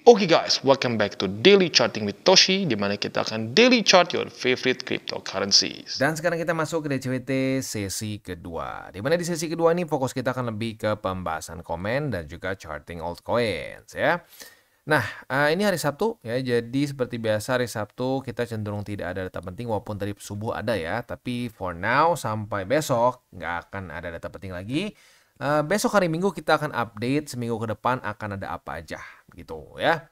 Oke guys, welcome back to Daily Charting with Toshi, di mana kita akan daily chart your favorite cryptocurrencies. Dan sekarang kita masuk ke DCWT sesi kedua. Di mana di sesi kedua ini fokus kita akan lebih ke pembahasan komen dan juga charting altcoins ya. Nah, ini hari Sabtu ya. Jadi seperti biasa hari Sabtu kita cenderung tidak ada data penting walaupun tadi subuh ada ya. Tapi for now sampai besok nggak akan ada data penting lagi. Besok hari Minggu kita akan update seminggu ke depan akan ada apa aja gitu ya.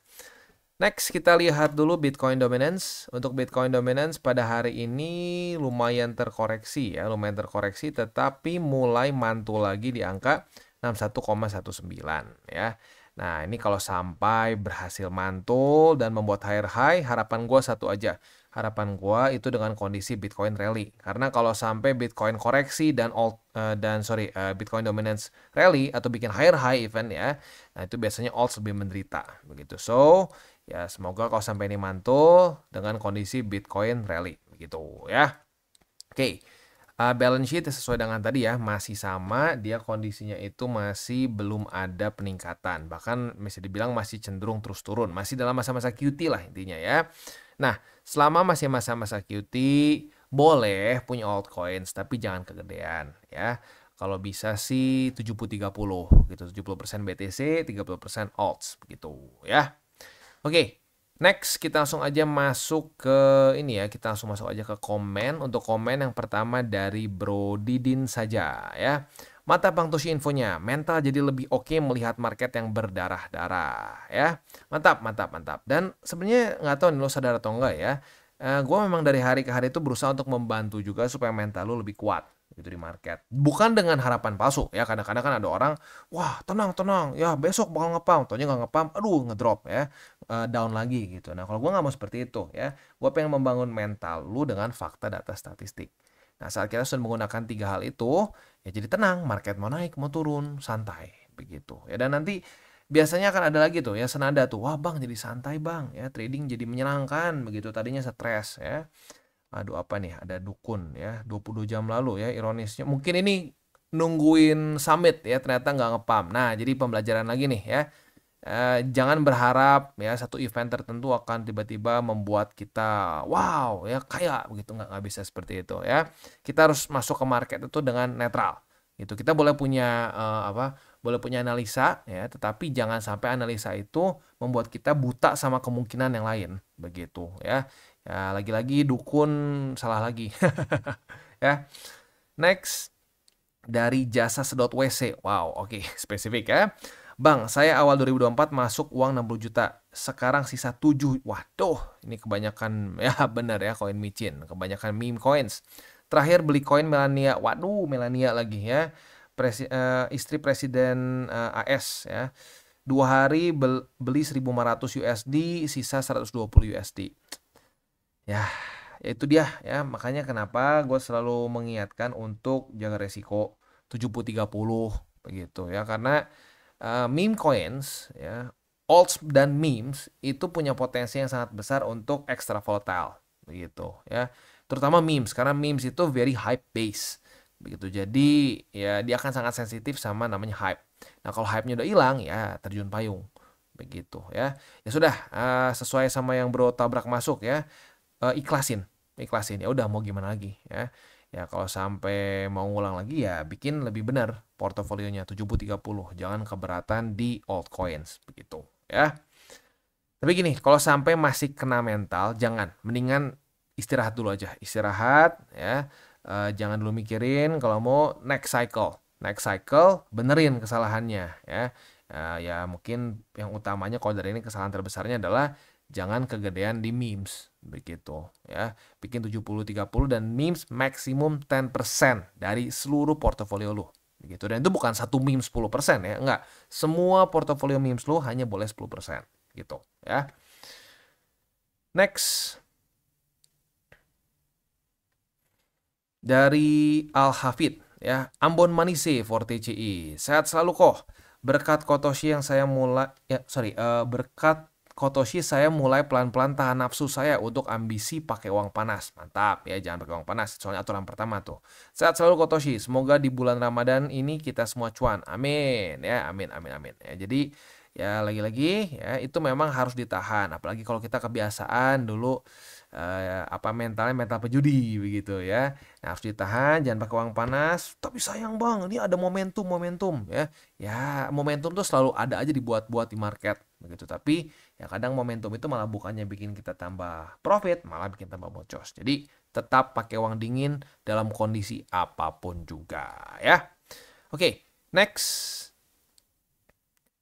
Next kita lihat dulu Bitcoin dominance. Untuk Bitcoin dominance pada hari ini lumayan terkoreksi ya, tetapi mulai mantul lagi di angka 61,19 ya. Nah, ini kalau sampai berhasil mantul dan membuat higher high, harapan gua satu aja. Harapan gua itu dengan kondisi Bitcoin rally. Karena kalau sampai Bitcoin koreksi dan Bitcoin dominance rally atau bikin higher high event ya, nah itu biasanya alts lebih menderita begitu. So, ya semoga kalau sampai ini mantul dengan kondisi Bitcoin rally begitu ya. Oke. Balance sheet sesuai dengan tadi ya, masih sama, dia kondisinya itu masih belum ada peningkatan. Bahkan bisa dibilang masih cenderung terus turun, masih dalam masa-masa QT lah intinya ya. Nah, selama masih masa-masa QT, boleh punya altcoins, tapi jangan kegedean ya. Kalau bisa sih 70-30 gitu, 70% BTC, 30% alts begitu ya. Oke. Next, kita langsung aja masuk ke ini ya, kita langsung masuk aja ke komen. Untuk komen yang pertama dari Bro Didin saja ya. Mata Bang Toshi infonya, mental jadi lebih oke melihat market yang berdarah-darah ya. Mantap, mantap, mantap. Dan sebenarnya nggak tahu nih lo sadar atau enggak ya. Gue memang dari hari ke hari itu berusaha untuk membantu juga supaya mental lo lebih kuat gitu di market. Bukan dengan harapan palsu ya. Kadang-kadang kan ada orang, wah tenang, ya besok bakal ngepump. Taunya nggak ngepump, aduh ngedrop ya. Down lagi gitu. Nah kalau gue nggak mau seperti itu ya, gue pengen membangun mental lu dengan fakta data statistik. Nah saat kita sudah menggunakan 3 hal itu, ya jadi tenang, market mau naik mau turun, santai begitu. Ya dan nanti biasanya akan ada lagi tuh ya senada tuh, wah bang jadi santai bang, ya trading jadi menyenangkan begitu. Tadinya stres ya. Aduh apa nih, ada dukun ya 22 jam lalu ya ironisnya. Mungkin ini nungguin summit ya ternyata nggak ngepump. Nah jadi pembelajaran lagi nih ya. Jangan berharap ya satu event tertentu akan tiba-tiba membuat kita wow ya kaya begitu, nggak bisa seperti itu ya. Kita harus masuk ke market itu dengan netral gitu. Kita boleh punya boleh punya analisa ya, tetapi jangan sampai analisa itu membuat kita buta sama kemungkinan yang lain begitu ya. Ya lagi-lagi dukun salah lagi ya. Next dari jasa sedot WC. Wow, oke, spesifik ya. Bang, saya awal 2024 masuk uang 60 juta. Sekarang sisa 7. Waduh, ini kebanyakan ya benar ya koin micin, kebanyakan meme coins. Terakhir beli koin Melania. Waduh, Melania lagi ya. Istri presiden AS ya. 2 hari beli 1.500 USD, sisa 120 USD. Ya, itu dia ya. Makanya kenapa gue selalu mengingatkan untuk jaga resiko 70-30 begitu ya. Karena meme coins ya, alts dan memes itu punya potensi yang sangat besar untuk extra volatile begitu ya. Terutama memes karena memes itu very hype base begitu. Jadi ya dia akan sangat sensitif sama namanya hype. Nah, kalau hype-nya udah hilang ya terjun payung begitu ya. Ya sudah sesuai sama yang Bro tabrak masuk ya. Ikhlasin ya udah mau gimana lagi ya. Ya kalau sampai mau ngulang lagi ya bikin lebih benar portofolionya 70-30. Jangan keberatan di altcoins begitu ya. Tapi gini, kalau sampai masih kena mental jangan, mendingan istirahat dulu aja. Istirahat ya. Jangan dulu mikirin, kalau mau next cycle benerin kesalahannya ya. Ya mungkin yang utamanya kalau dari ini kesalahan terbesarnya adalah jangan kegedean di memes begitu ya. Bikin 70-30 dan memes maksimum 10% dari seluruh portofolio lu begitu. Dan itu bukan satu meme 10% ya, enggak. Semua portofolio memes lu hanya boleh 10% gitu ya. Next dari Al Hafid ya, Ambon Manise for TCI. Sehat selalu kok. Berkat Kotoshi yang saya mulai berkat Kotoshi saya mulai pelan-pelan tahan nafsu saya untuk ambisi pakai uang panas. Mantap ya, jangan pakai uang panas. Soalnya aturan pertama tuh. Sehat selalu Kotoshi. Semoga di bulan Ramadan ini kita semua cuan. Amin ya, amin. Ya, jadi ya lagi-lagi ya itu memang harus ditahan. Apalagi kalau kita kebiasaan dulu mentalnya mental pejudi begitu ya. Nah, harus ditahan, jangan pakai uang panas. Tapi sayang bang, ini ada momentum ya. Ya momentum tuh selalu ada aja dibuat-buat di market begitu. Tapi ya kadang momentum itu malah bukannya bikin kita tambah profit, malah bikin tambah bocos. Jadi tetap pakai uang dingin dalam kondisi apapun juga ya. Oke, next.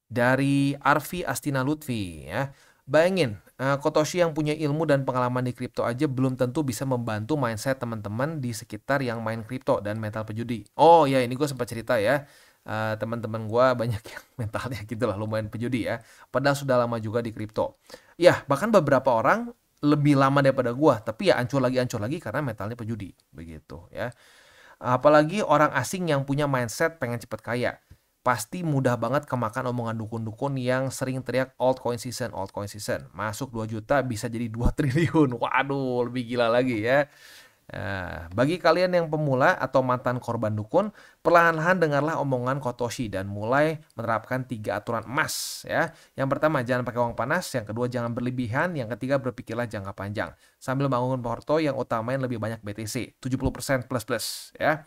Dari Arfi Astina Lutfi ya. Bayangin, Kotoshi yang punya ilmu dan pengalaman di kripto aja belum tentu bisa membantu mindset teman-teman di sekitar yang main kripto dan mental pejudi. Oh ya, ini gue sempat cerita ya. Teman-teman gue banyak yang mentalnya gitu lah, lumayan pejudi ya. Padahal sudah lama juga di kripto. Ya, bahkan beberapa orang lebih lama daripada gue, tapi ya ancur lagi karena mentalnya pejudi. Begitu ya. Apalagi orang asing yang punya mindset pengen cepet kaya. Pasti mudah banget kemakan omongan dukun-dukun yang sering teriak altcoin season. Masuk 2 juta bisa jadi 2 triliun. Waduh, lebih gila lagi ya. Nah, bagi kalian yang pemula atau mantan korban dukun, perlahan-lahan dengarlah omongan Kotoshi dan mulai menerapkan 3 aturan emas ya. Yang pertama, jangan pakai uang panas, yang kedua jangan berlebihan, yang ketiga berpikirlah jangka panjang. Sambil bangun porto yang utamain lebih banyak BTC, 70% plus ya.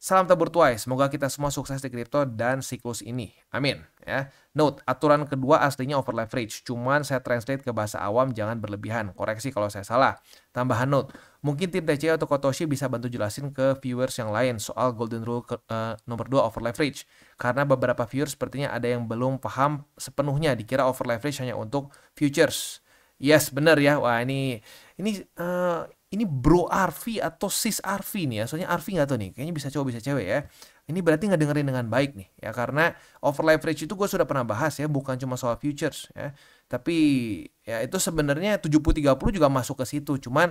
Salam tabur tuai, semoga kita semua sukses di kripto dan siklus ini. Amin. Ya. Note, aturan kedua aslinya over leverage. Cuman saya translate ke bahasa awam, jangan berlebihan. Koreksi kalau saya salah. Tambahan note, mungkin tim TCI atau Kotoshi bisa bantu jelasin ke viewers yang lain soal golden rule nomor 2 over leverage. Karena beberapa viewers sepertinya ada yang belum paham sepenuhnya, dikira over leverage hanya untuk futures. Yes, benar ya. Wah, ini bro Arfi atau sis Arfi nih ya. Soalnya Arfi nggak tahu nih. Kayaknya bisa cowok bisa cewek ya. Ini berarti nggak dengerin dengan baik nih ya. Karena over leverage itu gue sudah pernah bahas ya. Bukan cuma soal futures ya. Tapi ya itu sebenarnya 70-30 juga masuk ke situ. Cuman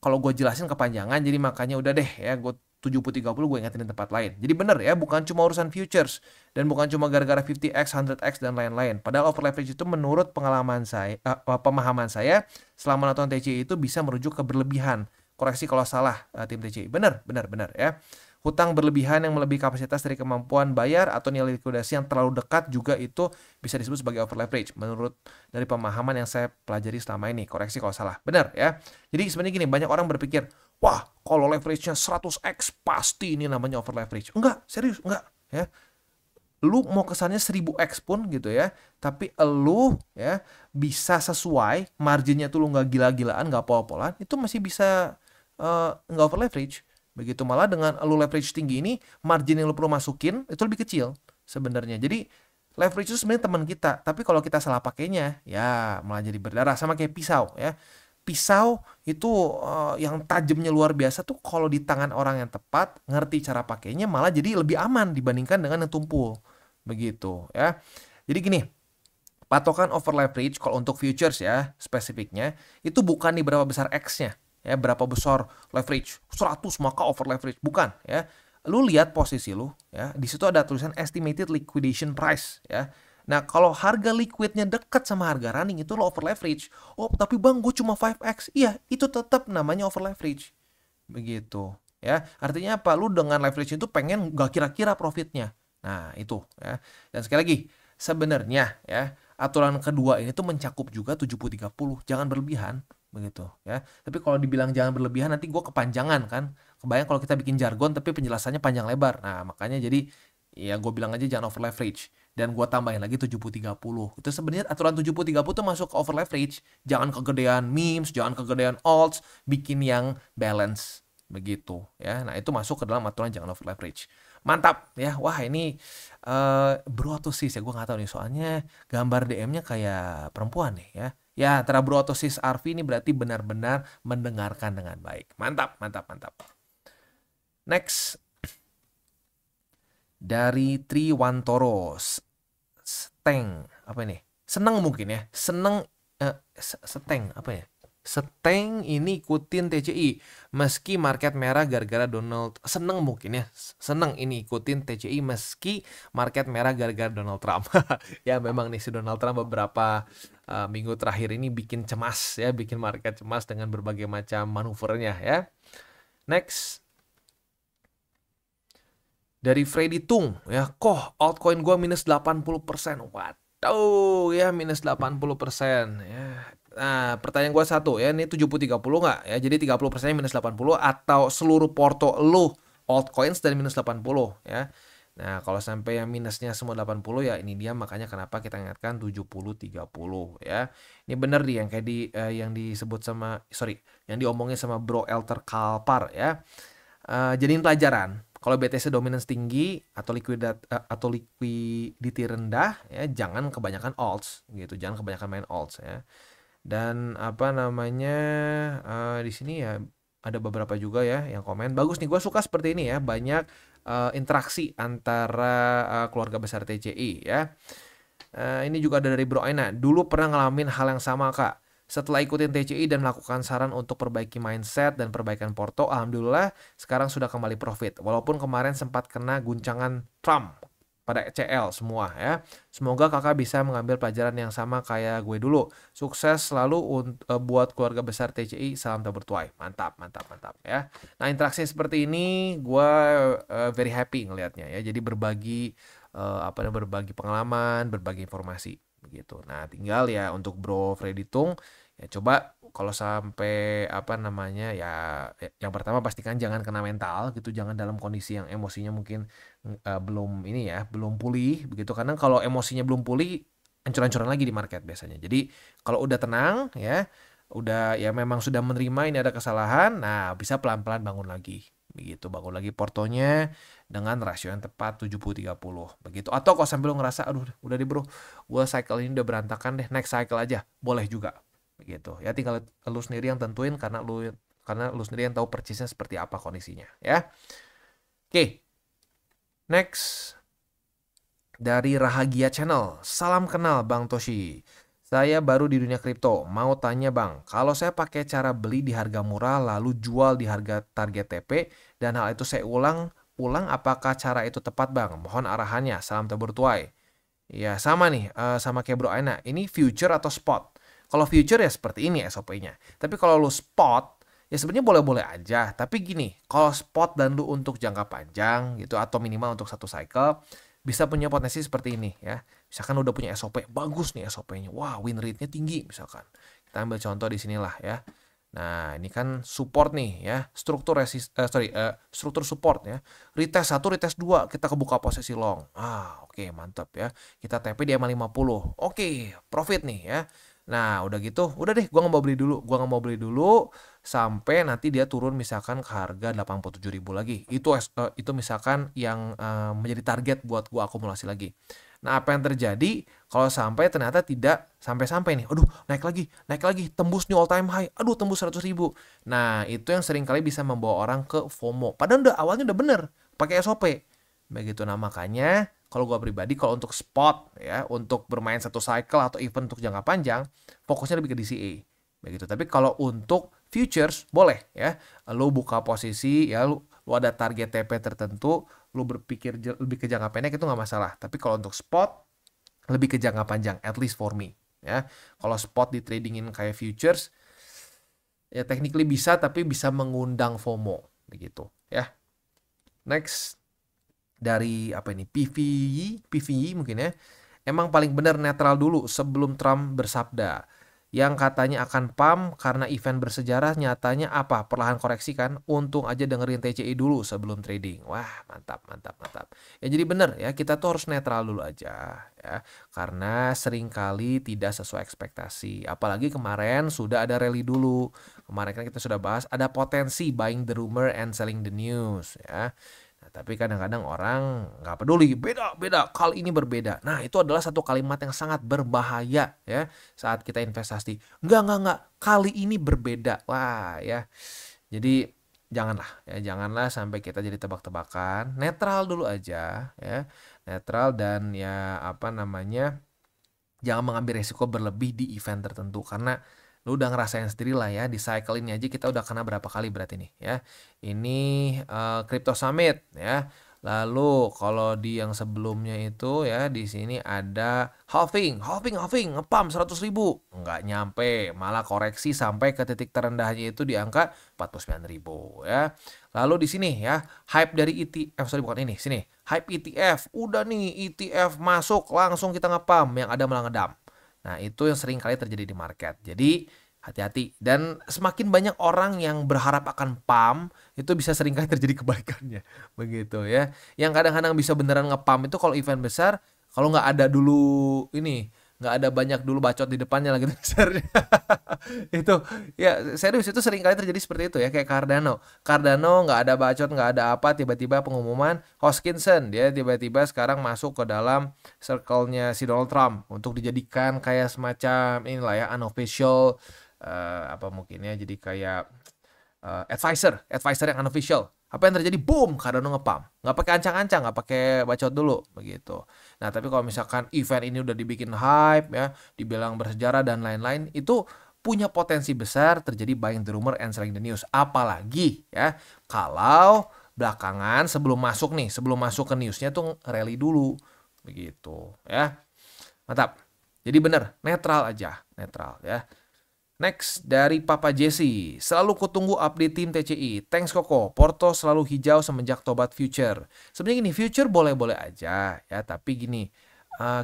kalau gue jelasin kepanjangan. Jadi makanya udah deh ya. Gue 70-30 gue ingetin di tempat lain. Jadi bener ya. Bukan cuma urusan futures. Dan bukan cuma gara-gara 50x, 100x dan lain-lain. Padahal over leverage itu menurut pemahaman saya selama nonton TCI itu bisa merujuk ke berlebihan. Koreksi kalau salah tim TCI. Benar ya. Hutang berlebihan yang melebihi kapasitas dari kemampuan bayar atau nilai likuidasi yang terlalu dekat juga itu bisa disebut sebagai over leverage menurut dari pemahaman yang saya pelajari selama ini. Koreksi kalau salah. Benar ya. Jadi sebenarnya gini, banyak orang berpikir, wah kalau leverage-nya 100x pasti ini namanya over leverage. Enggak, serius enggak ya. Lu mau kesannya 1000x pun gitu ya, tapi lu ya bisa sesuai, marginnya tuh lu nggak gila-gilaan, nggak pol-polan, itu masih bisa nggak over leverage. Begitu malah dengan lu leverage tinggi ini, margin yang lu perlu masukin itu lebih kecil sebenarnya. Jadi leverage itu sebenarnya teman kita, tapi kalau kita salah pakainya, ya malah jadi berdarah. Sama kayak pisau ya. Pisau itu yang tajamnya luar biasa tuh kalau di tangan orang yang tepat, ngerti cara pakainya, malah jadi lebih aman dibandingkan dengan yang tumpul. Begitu ya. Jadi gini, patokan over leverage kalau untuk futures ya spesifiknya itu bukan di berapa besar X-nya ya, berapa besar leverage 100 maka over leverage, bukan ya. Lu lihat posisi lu ya, di situ ada tulisan estimated liquidation price ya. Nah, kalau harga liquidnya dekat sama harga running itu lo over leverage. Oh, tapi bang gue cuma 5x. Iya, itu tetap namanya over leverage. Begitu ya. Artinya apa? Lu dengan leverage itu pengen gak kira-kira profitnya. Nah, itu ya. Dan sekali lagi, sebenarnya ya, aturan kedua ini tuh mencakup juga 70-30. Jangan berlebihan begitu ya. Tapi kalau dibilang jangan berlebihan nanti gue kepanjangan kan. Kebayang kalau kita bikin jargon tapi penjelasannya panjang lebar. Nah, makanya jadi ya gue bilang aja jangan over leverage. Dan gue tambahin lagi 70-30. Itu sebenarnya aturan 70-30 tuh masuk ke over leverage. Jangan kegedean memes, jangan kegedean alts, bikin yang balance begitu ya. Nah, itu masuk ke dalam aturan jangan over leverage. Mantap ya. Wah, ini bro atau sis ya, gue nggak tahu nih soalnya gambar DM-nya kayak perempuan nih ya. Ya, antara bro atau sis Arfi ini berarti benar-benar mendengarkan dengan baik. Mantap. Next. Dari Triwantoro. Seteng. Apa ini? Seneng mungkin ya. Seteng. Apa ya? Seteng ini ikutin TCI. Meski market merah gara-gara Donald. Seneng mungkin ya. Seneng ini ikutin TCI meski market merah gara-gara Donald Trump. Ya memang nih si Donald Trump beberapa minggu terakhir ini bikin cemas ya, bikin market cemas dengan berbagai macam manuvernya ya. Next. Dari Freddy Tung ya, altcoin gua minus 80%. Waduh. Tuh ya minus 80% ya. Nah, pertanyaan gua satu ya, ini 70-30 nggak ya? Jadi 30% minus 80 atau seluruh porto lu altcoins dan minus 80 ya. Nah, kalau sampai yang minusnya semua 80 ya ini dia makanya kenapa kita ingatkan 70-30 ya. Ini bener nih yang kayak yang disebut sama yang diomongin sama Bro Elter Kalpar ya. Jadiin pelajaran. Kalau BTC dominance tinggi atau liquidity rendah ya, jangan kebanyakan alts gitu, jangan kebanyakan main alts ya. Dan apa namanya di sini ya ada beberapa juga ya yang komen bagus nih, gue suka seperti ini ya, banyak interaksi antara keluarga besar TCI ya. Ini juga ada dari Bro Aina, dulu pernah ngalamin hal yang sama kak. Setelah ikutin TCI dan melakukan saran untuk perbaiki mindset dan perbaikan porto, alhamdulillah sekarang sudah kembali profit. Walaupun kemarin sempat kena guncangan Trump pada CL semua ya. Semoga kakak bisa mengambil pelajaran yang sama kayak gue dulu. Sukses selalu buat keluarga besar TCI. Salam tabur tuai. Mantap, mantap, mantap ya. Nah, interaksi seperti ini gue very happy ngelihatnya ya. Jadi berbagi berbagi pengalaman, berbagi informasi begitu. Nah, tinggal ya untuk Bro Freddy Tung ya coba kalau sampai yang pertama pastikan jangan kena mental gitu, jangan dalam kondisi yang emosinya mungkin belum pulih begitu, karena kalau emosinya belum pulih ancur-ancuran lagi di market biasanya. Jadi kalau udah tenang ya, udah ya memang sudah menerima ini ada kesalahan, nah bisa pelan-pelan bangun lagi begitu, bangun lagi portonya dengan rasio yang tepat 70-30 begitu. Atau kalau sambil lo ngerasa aduh udah deh bro, gue cycle ini udah berantakan deh, next cycle aja boleh juga begitu ya, tinggal lu sendiri yang tentuin karena lu sendiri yang tahu persisnya seperti apa kondisinya ya. Oke, next dari Rahagia Channel, salam kenal Bang Toshi. Saya baru di dunia kripto, mau tanya bang, kalau saya pakai cara beli di harga murah lalu jual di harga target TP dan hal itu saya ulang, apakah cara itu tepat bang? Mohon arahannya, salam tabur tuai. Ya sama nih, sama kayak Bro Aina, ini future atau spot? Kalau future ya seperti ini SOP-nya. Tapi kalau lu spot, ya sebenarnya boleh-boleh aja. Tapi gini, kalau spot dan lu untuk jangka panjang gitu atau minimal untuk satu cycle, bisa punya potensi seperti ini ya. Misalkan udah punya SOP, bagus nih SOP-nya. Wah, win rate-nya tinggi misalkan. Kita ambil contoh di sinilah ya. Nah, ini kan support nih ya. Struktur support ya. Retest 1, retest 2, kita kebuka posisi long. Oke, mantap ya. Kita TP di EMA 50. Oke, profit nih ya. Nah, udah gitu, udah deh, gua nggak mau beli dulu sampai nanti dia turun misalkan ke harga 87.000 lagi. Itu misalkan yang menjadi target buat gua akumulasi lagi. Nah, apa yang terjadi kalau sampai ternyata tidak sampai-sampai nih. Aduh, naik lagi, tembus new all time high. Aduh, tembus 100.000. Nah, itu yang sering kali bisa membawa orang ke FOMO. Padahal awalnya udah bener pakai SOP. Begitu, nah makanya kalau gue pribadi, kalau untuk spot ya, untuk bermain satu cycle atau event untuk jangka panjang, fokusnya lebih ke DCA. Begitu. Tapi kalau untuk futures boleh ya. Lu buka posisi ya, lu ada target TP tertentu, lu berpikir lebih ke jangka pendek itu nggak masalah. Tapi kalau untuk spot lebih ke jangka panjang, at least for me ya. Kalau spot di tradingin kayak futures ya technically bisa, tapi bisa mengundang FOMO begitu ya. Next dari PVI mungkin ya. Emang paling benar netral dulu sebelum Trump bersabda. Yang katanya akan pump karena event bersejarah, nyatanya apa? Perlahan koreksi kan? Untung aja dengerin TCI dulu sebelum trading. Wah, mantap. Ya jadi benar ya, kita tuh harus netral dulu aja ya. Karena seringkali tidak sesuai ekspektasi. Apalagi kemarin sudah ada rally dulu. Kemarin kan kita sudah bahas ada potensi buying the rumor and selling the news ya. Tapi kadang-kadang orang nggak peduli, beda, kali ini berbeda. Nah, itu adalah satu kalimat yang sangat berbahaya ya saat kita investasi. Enggak, kali ini berbeda. Wah ya, jadi janganlah sampai kita jadi tebak-tebakan. Netral dulu aja ya, netral dan ya jangan mengambil resiko berlebih di event tertentu, karena lu udah ngerasain sendiri lah ya, di cycle ini aja kita udah kena berapa kali berarti nih ya. Ini Crypto Summit ya. Lalu kalau di yang sebelumnya itu ya di sini ada halving, ngepam 100.000. Nggak nyampe, malah koreksi sampai ke titik terendahnya itu di angka 49.000 ya. Lalu di sini ya, hype dari ETF, sorry bukan ini, sini. Hype ETF, udah nih ETF masuk langsung kita ngepam, yang ada malah ngedam. Nah, itu yang sering kali terjadi di market. Jadi hati-hati, dan semakin banyak orang yang berharap akan pump, itu bisa seringkali terjadi kebalikannya begitu ya. Yang kadang-kadang bisa beneran ngepump itu kalau event besar, kalau nggak ada dulu ini, nggak ada banyak dulu bacot di depannya lagi besarnya. Itu ya serius, itu seringkali terjadi seperti itu ya, kayak Cardano nggak ada bacot, nggak ada apa, tiba-tiba pengumuman Hoskinson, dia tiba-tiba sekarang masuk ke dalam circle-nya si Donald Trump untuk dijadikan kayak semacam inilah ya, unofficial apa mungkin ya, jadi kayak advisor yang unofficial. Apa yang terjadi? Boom, Cardano ngepam. Nggak pakai ancang-ancang, nggak pakai bacot dulu, begitu. Nah, tapi kalau misalkan event ini udah dibikin hype ya, dibilang bersejarah dan lain-lain, itu punya potensi besar terjadi buying the rumor and selling the news. Apalagi ya, kalau belakangan sebelum masuk ke newsnya tuh rally dulu, begitu ya. Mantap. Jadi bener, netral aja, netral ya. Next, dari Papa Jesse. Selalu kutunggu update tim TCI. Thanks Koko. Porto selalu hijau semenjak tobat future. Sebenarnya gini, future boleh-boleh aja ya, tapi gini,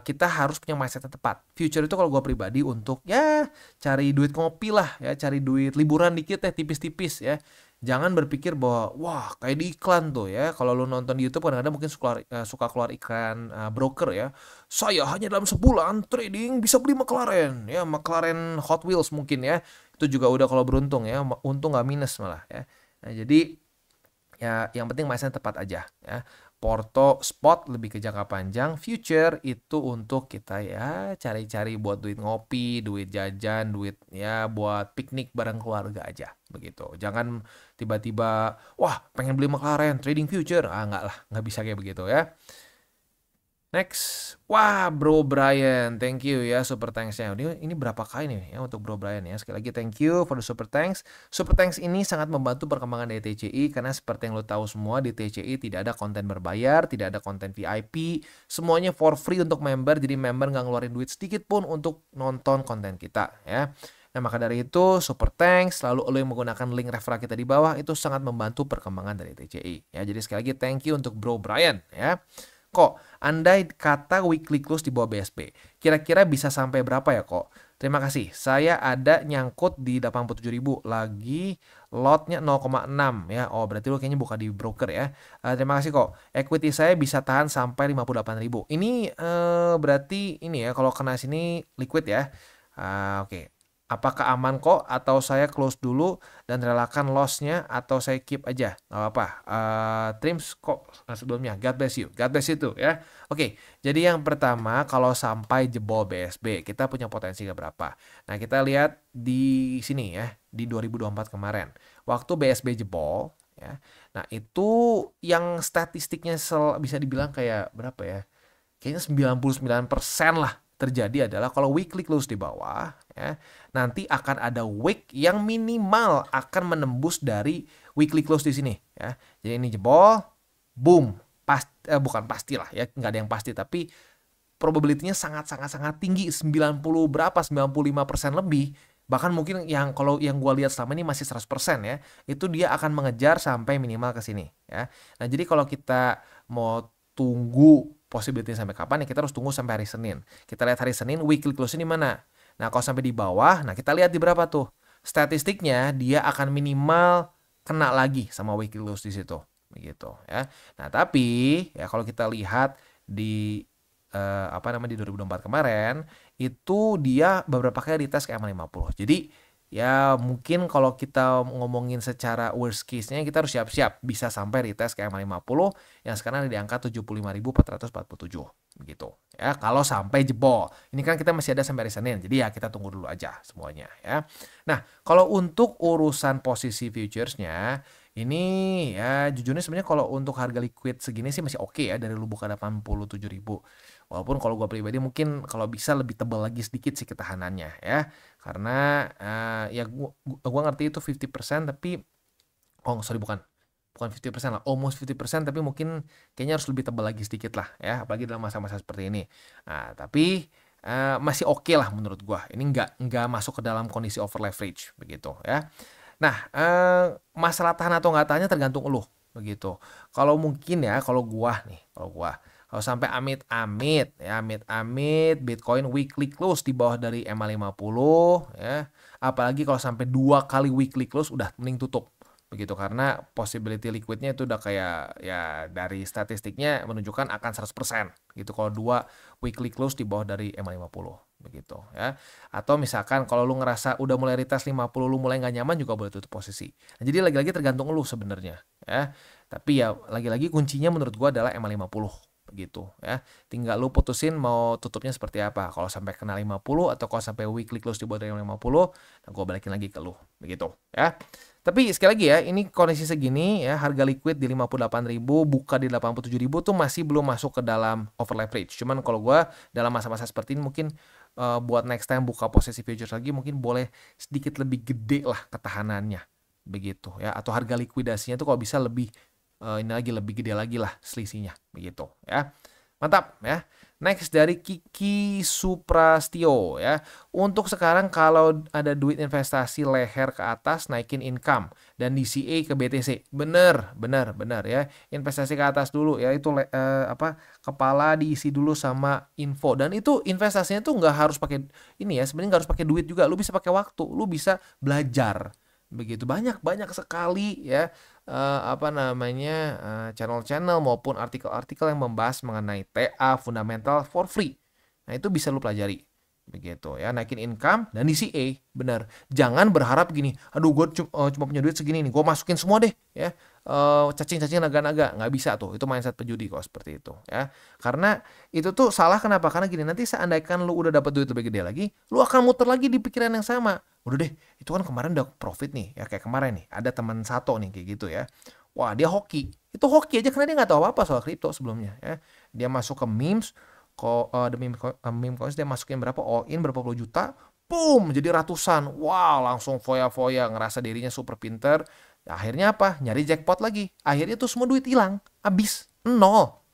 kita harus punya mindset yang tepat. Future itu kalau gue pribadi untuk ya cari duit ngopi lah ya, cari duit liburan dikit ya, tipis-tipis ya. Jangan berpikir bahwa wah kayak di iklan tuh ya. Kalau lu nonton di YouTube kadang-kadang mungkin suka keluar iklan broker ya. Saya hanya dalam sebulan trading bisa beli McLaren ya, McLaren Hot Wheels mungkin ya. Itu juga udah kalau beruntung ya, untung nggak minus malah ya. Nah, jadi ya yang penting mindset tepat aja ya. Porto spot lebih ke jangka panjang, future itu untuk kita ya cari-cari buat duit ngopi, duit jajan, duit ya buat piknik bareng keluarga aja begitu. Jangan tiba-tiba wah pengen beli McLaren trading future, enggak lah, nggak bisa kayak begitu ya. Next, wah Bro Brian, thank you ya super thanks-nya. Ini berapa kali nih ya untuk Bro Brian ya. Sekali lagi thank you for the super thanks. Super thanks ini sangat membantu perkembangan dari TCI karena seperti yang lo tahu semua di TCI tidak ada konten berbayar, tidak ada konten VIP, semuanya for free untuk member. Jadi member nggak ngeluarin duit sedikit pun untuk nonton konten kita ya. Nah maka dari itu super thanks, lalu lo yang menggunakan link referral kita di bawah itu sangat membantu perkembangan dari TCI ya. Jadi sekali lagi thank you untuk Bro Brian ya. Kok, andai kata weekly close di bawah BSB, kira-kira bisa sampai berapa ya kok? Terima kasih, saya ada nyangkut di 87.000, lagi lotnya 0,6 ya. Oh berarti lo kayaknya buka di broker ya. Terima kasih kok, equity saya bisa tahan sampai 58.000. Ini berarti ini ya, kalau kena sini liquid ya. Oke. Apakah aman kok atau saya close dulu dan relakan lossnya atau saya keep aja? Nggak apa-apa. Trims kok sebelumnya. God bless you. God bless you tuh ya. Oke, jadi yang pertama kalau sampai jebol BSB, kita punya potensi ke berapa? Nah, kita lihat di sini ya, di 2024 kemarin. Waktu BSB jebol, ya. Nah, itu yang statistiknya bisa dibilang kayak berapa ya? Kayaknya 99% lah terjadi adalah kalau weekly close di bawah ya, nanti akan ada wick yang minimal akan menembus dari weekly close di sini ya. Jadi ini jebol, boom, bukan pastilah ya, nggak ada yang pasti tapi probability-nya sangat tinggi, 90 berapa, 95% lebih. Bahkan mungkin yang kalau yang gua lihat selama ini masih 100% ya, itu dia akan mengejar sampai minimal ke sini ya. Nah, jadi kalau kita mau tunggu possibility sampai kapan ya, kita harus tunggu sampai hari Senin. Kita lihat hari Senin weekly close ini mana. Nah, kalau sampai di bawah, nah kita lihat di berapa tuh. Statistiknya dia akan minimal kena lagi sama weekly close di situ. Begitu ya. Nah, tapi ya kalau kita lihat di di 2024 kemarin itu dia beberapa kali retest ke MA50. Jadi ya mungkin kalau kita ngomongin secara worst case-nya kita harus siap-siap bisa sampai retest ke MA50 yang sekarang ada di angka 75.447 begitu ya kalau sampai jebol. Ini kan kita masih ada sampai hari Senin. Jadi ya kita tunggu dulu aja semuanya ya. Nah, kalau untuk urusan posisi futures-nya ini ya jujurnya sebenarnya kalau untuk harga liquid segini sih masih oke ya dari lu buka 87.000. Walaupun kalau gue pribadi mungkin kalau bisa lebih tebal lagi sedikit sih ketahanannya ya. Karena ya gua ngerti itu 50% tapi bukan bukan 50% lah, almost 50%, tapi mungkin kayaknya harus lebih tebal lagi sedikit lah ya, apalagi dalam masa-masa seperti ini. Nah, tapi masih oke lah menurut gua. Ini nggak masuk ke dalam kondisi over leverage begitu ya. Nah, masalah tahan atau nggak tahannya tergantung lu begitu. Kalau mungkin ya, kalau gua kalau sampai amit-amit ya, amit-amit Bitcoin weekly close di bawah dari EMA 50 ya, apalagi kalau sampai 2 kali weekly close udah mending tutup begitu, karena possibility liquidnya itu udah kayak ya dari statistiknya menunjukkan akan 100% gitu kalau 2 weekly close di bawah dari EMA 50 begitu ya. Atau misalkan kalau lu ngerasa udah mulai retest 50 lu mulai nggak nyaman juga boleh tutup posisi. Nah, jadi lagi-lagi tergantung lu sebenarnya ya. Tapi ya lagi-lagi kuncinya menurut gua adalah EMA 50 begitu ya. Tinggal lu putusin mau tutupnya seperti apa. Kalau sampai kena 50 atau kalau sampai weekly close di bawah dari 50, nah gua balikin lagi ke lu begitu ya. Tapi sekali lagi ya, ini kondisi segini ya, harga liquid di 58.000, buka di 87.000 tuh masih belum masuk ke dalam over leverage. Cuman kalau gua dalam masa-masa seperti ini mungkin buat next time buka posisi futures lagi mungkin boleh sedikit lebih gede lah ketahanannya begitu ya, atau harga likuidasinya tuh kalau bisa lebih ini lagi lebih gede lagi lah selisihnya begitu ya. Mantap ya. Next dari Kiki Suprastio ya. Untuk sekarang kalau ada duit investasi leher ke atas naikin income dan DCA ke BTC. Bener ya. Investasi ke atas dulu ya, itu kepala diisi dulu sama info, dan itu investasinya tuh nggak harus pakai ini ya, sebenarnya nggak harus pakai duit juga. Lu bisa pakai waktu, lu bisa belajar. Begitu banyak sekali ya channel-channel maupun artikel-artikel yang membahas mengenai TA fundamental for free. Nah, itu bisa lu pelajari begitu ya, naikin income dan DCA. Bener, jangan berharap gini, aduh gue cuma punya duit segini nih, gue masukin semua deh ya, cacing-cacing naga-naga. Nggak bisa tuh, itu mindset pejudi kok seperti itu ya. Karena itu tuh salah. Kenapa? Karena gini, nanti seandainya lu udah dapat duit lebih gede lagi, lu akan muter lagi di pikiran yang sama. Udah deh, itu kan kemarin udah profit nih ya, kayak kemarin nih ada teman satu nih kayak gitu ya. Wah, dia hoki. Itu hoki aja karena dia nggak tahu apa soal kripto sebelumnya ya. Dia masuk ke memes, meme coins dia masukin berapa, all in berapa puluh juta, boom, jadi ratusan. Wow, langsung foya-foya, ngerasa dirinya super pinter. Akhirnya apa? Nyari jackpot lagi. Akhirnya tuh semua duit hilang, habis, nol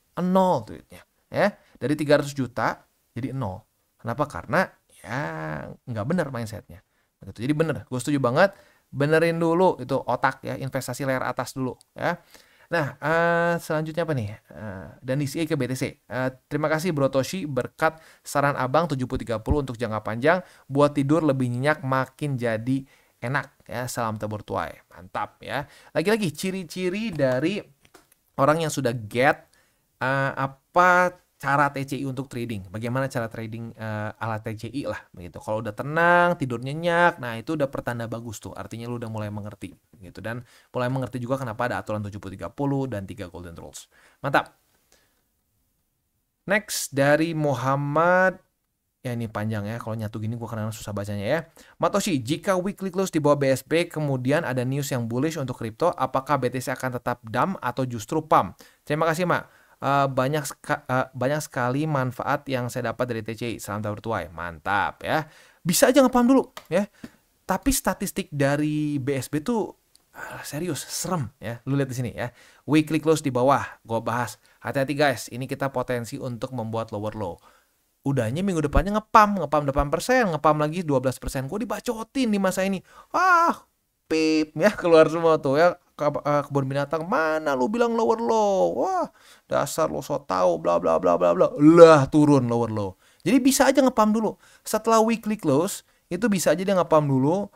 duitnya ya. Dari 300 juta jadi nol. Kenapa? Karena ya nggak bener mindsetnya. Gitu. Jadi bener, gue setuju banget. Benerin dulu itu otak ya, investasi layar atas dulu ya. Nah, selanjutnya apa nih? Dan DCA ke BTC. Terima kasih Bro Toshi, berkat saran abang 70-30 untuk jangka panjang, buat tidur lebih nyenyak, makin jadi enak ya. Salam tabur tuai. Mantap ya. Lagi-lagi ciri-ciri dari orang yang sudah get apa cara TCI untuk trading. Bagaimana cara trading ala TCI lah begitu. Kalau udah tenang, tidur nyenyak, nah itu udah pertanda bagus tuh. Artinya lu udah mulai mengerti gitu, dan mulai mengerti juga kenapa ada aturan 70-30 dan 3 golden rules. Mantap. Next dari Muhammad. Ya ini panjang ya, kalau nyatu gini gue kadang susah bacanya ya. Matoshi, jika weekly close di bawah BSP kemudian ada news yang bullish untuk kripto, apakah BTC akan tetap dump atau justru pump? Terima kasih Mak. Banyak sekali manfaat yang saya dapat dari TCI. Salam tabur tuai. Mantap ya. Bisa aja nge-pump dulu ya. Tapi statistik dari BSB tuh serius, serem ya. Lu lihat di sini ya. Weekly close di bawah. Gue bahas. Hati-hati guys, ini kita potensi untuk membuat lower low. Udahnya minggu depannya nge-pump 8%, nge-pump lagi 12%. Gue dibacotin di masa ini. Pip ya, keluar semua tuh ya. Kebun binatang, mana lu bilang lower low? Wah, dasar lo so tahu, bla bla bla bla bla. Lah turun lower low. Jadi bisa aja nge-pump dulu. Setelah weekly close itu bisa aja dia nge-pump dulu.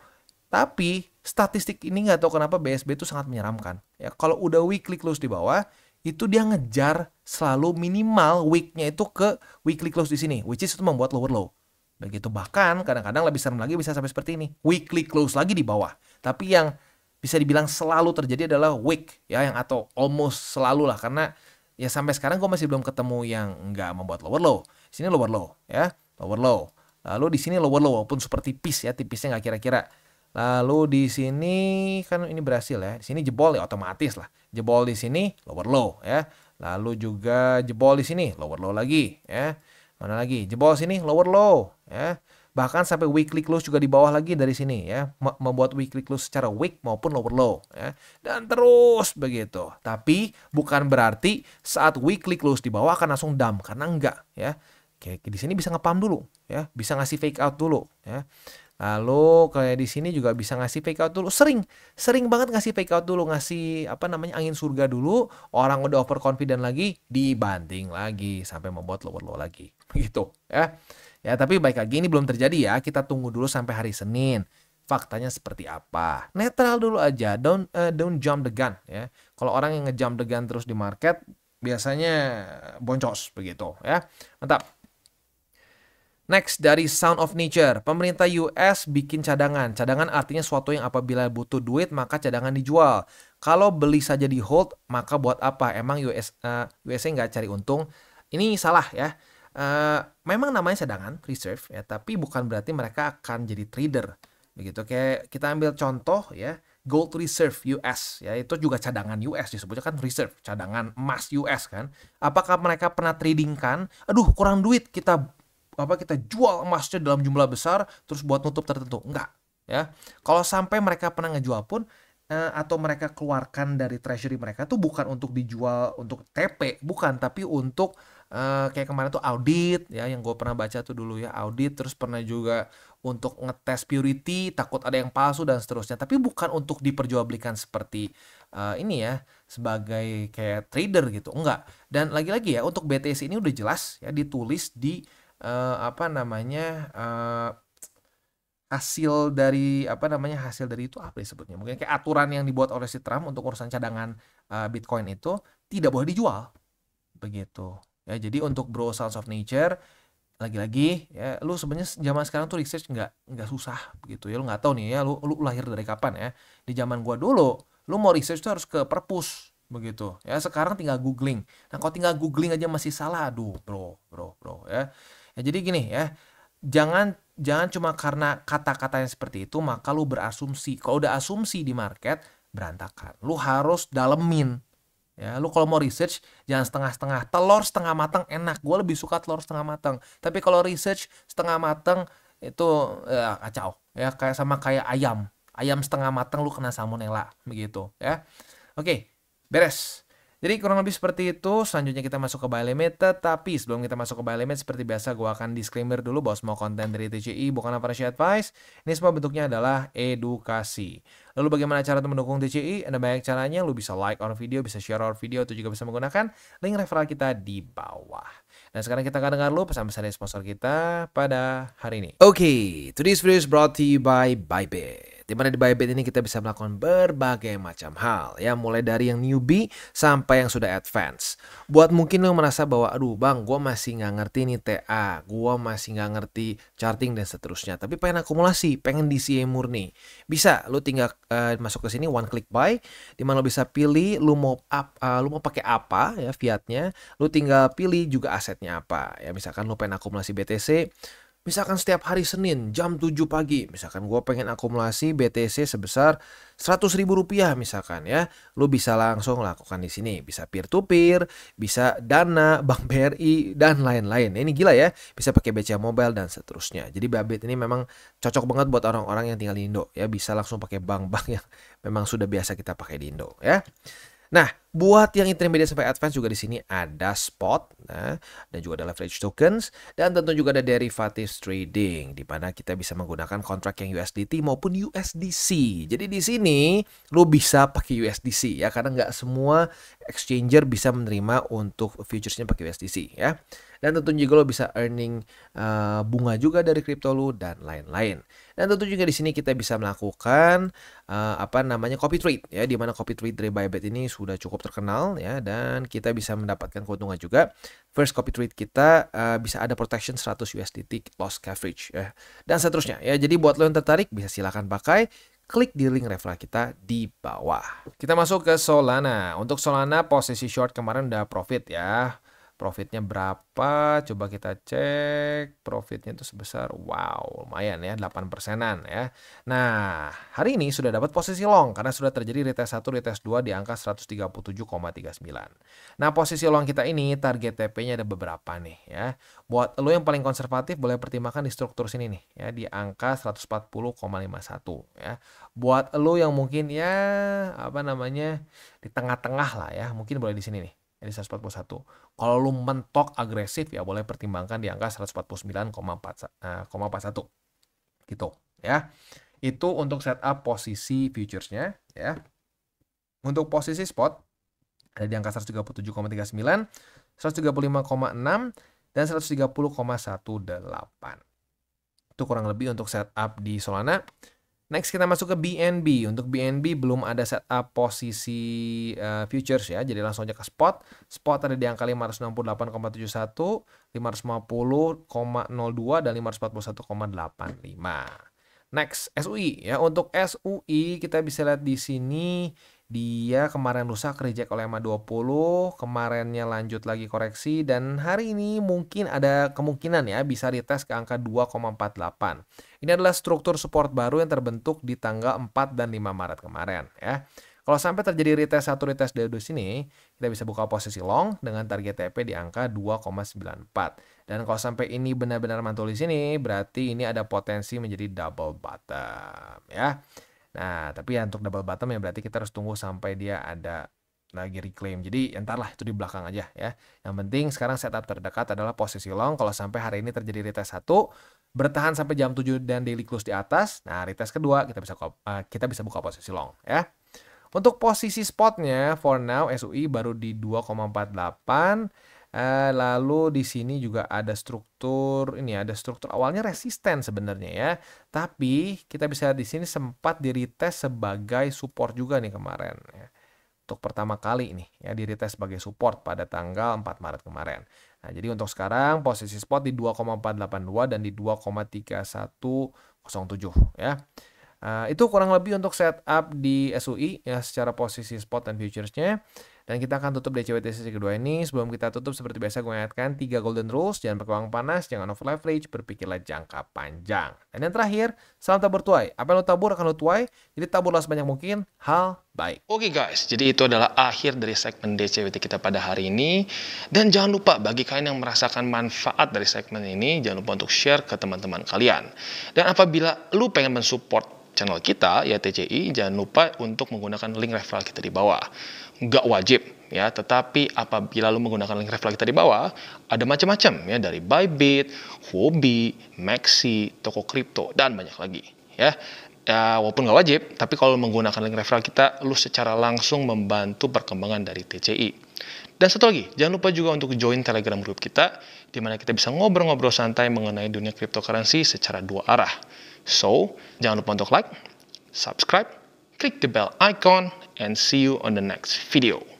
Tapi statistik ini nggak tahu kenapa BSB itu sangat menyeramkan. Ya, kalau udah weekly close di bawah, itu dia ngejar selalu minimal weeknya itu ke weekly close di sini, which is itu membuat lower low. Begitu, bahkan kadang-kadang lebih serem lagi bisa sampai seperti ini. Weekly close lagi di bawah. Tapi yang bisa dibilang selalu terjadi adalah week ya, yang atau almost selalu lah, karena ya sampai sekarang gue masih belum ketemu yang nggak membuat lower low. Di sini lower low ya, lower low. Lalu di sini lower low walaupun super tipis ya, tipisnya nggak kira-kira. Lalu di sini kan ini berhasil ya, di sini jebol ya otomatis lah. Jebol di sini lower low ya. Lalu juga jebol di sini lower low lagi ya. Mana lagi? Jebol sini lower low ya. Bahkan sampai weekly close juga di bawah lagi dari sini ya, membuat weekly close secara wick maupun lower low ya. Dan terus begitu. Tapi bukan berarti saat weekly close di bawah akan langsung dump, karena enggak ya. Kayak di sini bisa nge-pump dulu ya, bisa ngasih fake out dulu ya. Lalu kayak di sini juga bisa ngasih fake out dulu. Sering banget ngasih fake out dulu, ngasih angin surga dulu. Orang udah overconfident lagi, dibanting lagi sampai membuat lower low lagi. Gitu ya. Ya, tapi baik lagi ini belum terjadi ya. Kita tunggu dulu sampai hari Senin. Faktanya seperti apa? Netral dulu aja. Don't jump the gun ya. Kalau orang yang nge-jump the gun terus di market biasanya boncos begitu ya. Mantap. Next, dari Sound of Nature. Pemerintah US bikin cadangan. Cadangan artinya suatu yang apabila butuh duit, maka cadangan dijual. Kalau beli saja di hold, maka buat apa? Emang USA nggak cari untung? Ini salah ya. Memang namanya cadangan, reserve ya, tapi bukan berarti mereka akan jadi trader. Begitu. Kayak kita ambil contoh ya, gold reserve US ya, itu juga cadangan US, disebutnya kan reserve, cadangan emas US kan. Apakah mereka pernah trading kan? Aduh, kurang duit, kita jual emasnya dalam jumlah besar terus buat nutup tertentu? Enggak ya. Kalau sampai mereka pernah ngejual pun atau mereka keluarkan dari treasury mereka tuh bukan untuk dijual untuk TP, bukan, tapi untuk kayak kemarin tuh audit ya, yang gue pernah baca tuh dulu ya, audit, terus pernah juga untuk ngetes purity, takut ada yang palsu dan seterusnya, tapi bukan untuk diperjualbelikan seperti ini ya, sebagai kayak trader gitu, enggak. Dan lagi-lagi ya, untuk BTC ini udah jelas ya, ditulis di hasil dari itu apa disebutnya, mungkin kayak aturan yang dibuat oleh si Trump untuk urusan cadangan Bitcoin itu tidak boleh dijual begitu ya. Jadi untuk Bro Sounds of Nature, lagi-lagi ya, lu sebenarnya zaman sekarang tuh research nggak susah begitu ya. Lu nggak tahu nih ya, lu lahir dari kapan ya. Di zaman gua dulu, lu mau research tuh harus ke perpus begitu ya. Sekarang tinggal googling. Nah, kalau tinggal googling aja masih salah, aduh bro ya. Ya, jadi gini ya, jangan cuma karena kata-kata yang seperti itu maka lu berasumsi. Kalau udah asumsi di market, berantakan. Lu harus dalemin. Ya, lu kalau mau research jangan setengah-setengah. Telur setengah matang enak. Gue lebih suka telur setengah matang. Tapi kalau research setengah matang itu ya, kacau. Ya, kayak ayam. Ayam setengah matang lu kena salmonella begitu ya. Oke, beres. Jadi kurang lebih seperti itu. Selanjutnya kita masuk ke buy limit. Tetapi sebelum kita masuk ke buy limit, seperti biasa gue akan disclaimer dulu bahwa semua konten dari TCI bukanlah financial advice. Ini semua bentuknya adalah edukasi. Lalu bagaimana cara untuk mendukung TCI? Ada banyak caranya. Lu bisa like our video, bisa share our video, atau juga bisa menggunakan link referral kita di bawah. Dan sekarang kita akan dengar lu pesan-pesan dari sponsor kita pada hari ini. Oke, today's video is brought to you by Bybit. Dimana di Bybit ini kita bisa melakukan berbagai macam hal ya, mulai dari yang newbie sampai yang sudah advance. Buat mungkin lo merasa bahwa aduh bang, gue masih nggak ngerti nih TA, gue masih nggak ngerti charting dan seterusnya, tapi pengen akumulasi, pengen DCA murni, bisa lo tinggal masuk ke sini one click buy, dimana lo bisa pilih lo mau pakai apa ya fiatnya, lo tinggal pilih juga asetnya apa ya. Misalkan lo pengen akumulasi BTC, misalkan setiap hari Senin jam 7 pagi, misalkan gue pengen akumulasi BTC sebesar Rp100.000 misalkan ya, lu bisa langsung lakukan di sini. Bisa peer to peer, bisa Dana, Bank BRI dan lain-lain. Ini gila ya, bisa pakai BCA Mobile dan seterusnya. Jadi Bybit ini memang cocok banget buat orang-orang yang tinggal di Indo ya, bisa langsung pakai bank-bank yang memang sudah biasa kita pakai di Indo ya. Nah, buat yang intermediate sampai advance juga di sini ada spot, nah, dan juga ada leverage tokens, dan tentu juga ada derivatives trading, di mana kita bisa menggunakan kontrak yang USDT maupun USDC. Jadi di sini lo bisa pakai USDC ya, karena nggak semua exchanger bisa menerima untuk futuresnya pakai USDC ya. Dan tentunya juga lo bisa earning bunga juga dari kripto lo dan lain-lain. Dan tentu juga di sini kita bisa melakukan copy trade ya, di mana copy trade dari Bybit ini sudah cukup terkenal ya, dan kita bisa mendapatkan keuntungan juga. First copy trade kita bisa ada protection 100 USDT loss coverage ya, dan seterusnya ya. Jadi buat lo yang tertarik bisa silakan pakai. Klik di link referral kita di bawah. Kita masuk ke Solana. Untuk Solana posisi short kemarin udah profit ya. Profitnya berapa? Coba kita cek. Profitnya itu sebesar, wow, lumayan ya, 8%-an ya. Nah, hari ini sudah dapat posisi long karena sudah terjadi retest 1, retest 2 di angka 137,39. Nah, posisi long kita ini target TP-nya ada beberapa nih ya. Buat lo yang paling konservatif boleh pertimbangkan di struktur sini nih ya, di angka 140,51 ya. Buat lo yang mungkin ya apa namanya di tengah-tengah lah ya, mungkin boleh di sini nih. Jadi 141. Kalau lu mentok agresif ya boleh pertimbangkan di angka 149,41 gitu ya. Itu untuk setup posisi futuresnya ya. Untuk posisi spot ada di angka 137,39, 135,6 dan 130,18. Itu kurang lebih untuk setup di Solana. Next kita masuk ke BNB. Untuk BNB belum ada setup posisi futures ya. Jadi langsung aja ke spot. Spot ada di angka 568,71, 550,02 dan 541,85. Next, SUI ya. Untuk SUI kita bisa lihat di sini dia kemarin lusa reject oleh MA20, kemarinnya lanjut lagi koreksi dan hari ini mungkin ada kemungkinan ya bisa retest ke angka 2,48. Ini adalah struktur support baru yang terbentuk di tanggal 4 dan 5 Maret kemarin ya. Kalau sampai terjadi retest 1, retest 2 di sini, kita bisa buka posisi long dengan target TP di angka 2,94. Dan kalau sampai ini benar-benar mantul di sini, berarti ini ada potensi menjadi double bottom ya. Nah, tapi ya untuk double bottom ya berarti kita harus tunggu sampai dia ada lagi reclaim. Jadi entarlah itu di belakang aja ya. Yang penting sekarang setup terdekat adalah posisi long. Kalau sampai hari ini terjadi retest 1, bertahan sampai jam 7 dan daily close di atas. Nah, retest kedua kita bisa buka posisi long ya. Untuk posisi spotnya for now SUI baru di 2,48. Lalu di sini juga ada struktur awalnya resisten sebenarnya ya. Tapi kita bisa di sini sempat di retest sebagai support juga nih kemarin ya. Untuk pertama kali nih ya di retest sebagai support pada tanggal 4 Maret kemarin. Nah, jadi untuk sekarang posisi spot di 2,482 dan di 2,3107 ya. Itu kurang lebih untuk setup di SUI ya secara posisi spot dan futuresnya. Dan kita akan tutup DCWT sesi kedua ini. Sebelum kita tutup seperti biasa gue ingatkan 3 golden rules. Jangan pakai uang panas, jangan over leverage, berpikirlah jangka panjang. Dan yang terakhir, salam tabur tuai. Apa yang lo tabur akan lo tuai, jadi taburlah sebanyak mungkin hal baik. Oke guys, jadi itu adalah akhir dari segmen DCWT kita pada hari ini. Dan jangan lupa bagi kalian yang merasakan manfaat dari segmen ini, jangan lupa untuk share ke teman-teman kalian. Dan apabila lu pengen mensupport channel kita, ya TCI, jangan lupa untuk menggunakan link referral kita di bawah. Nggak wajib ya, tetapi apabila lu menggunakan link referral kita di bawah, ada macam-macam ya, dari Bybit, Huobi, Maxi, toko kripto dan banyak lagi ya. Walaupun nggak wajib, tapi kalau menggunakan link referral kita, lu secara langsung membantu perkembangan dari TCI. Dan satu lagi, jangan lupa juga untuk join Telegram group kita, di mana kita bisa ngobrol-ngobrol santai mengenai dunia cryptocurrency secara 2 arah. So, jangan lupa untuk like, subscribe, click the bell icon, and see you on the next video.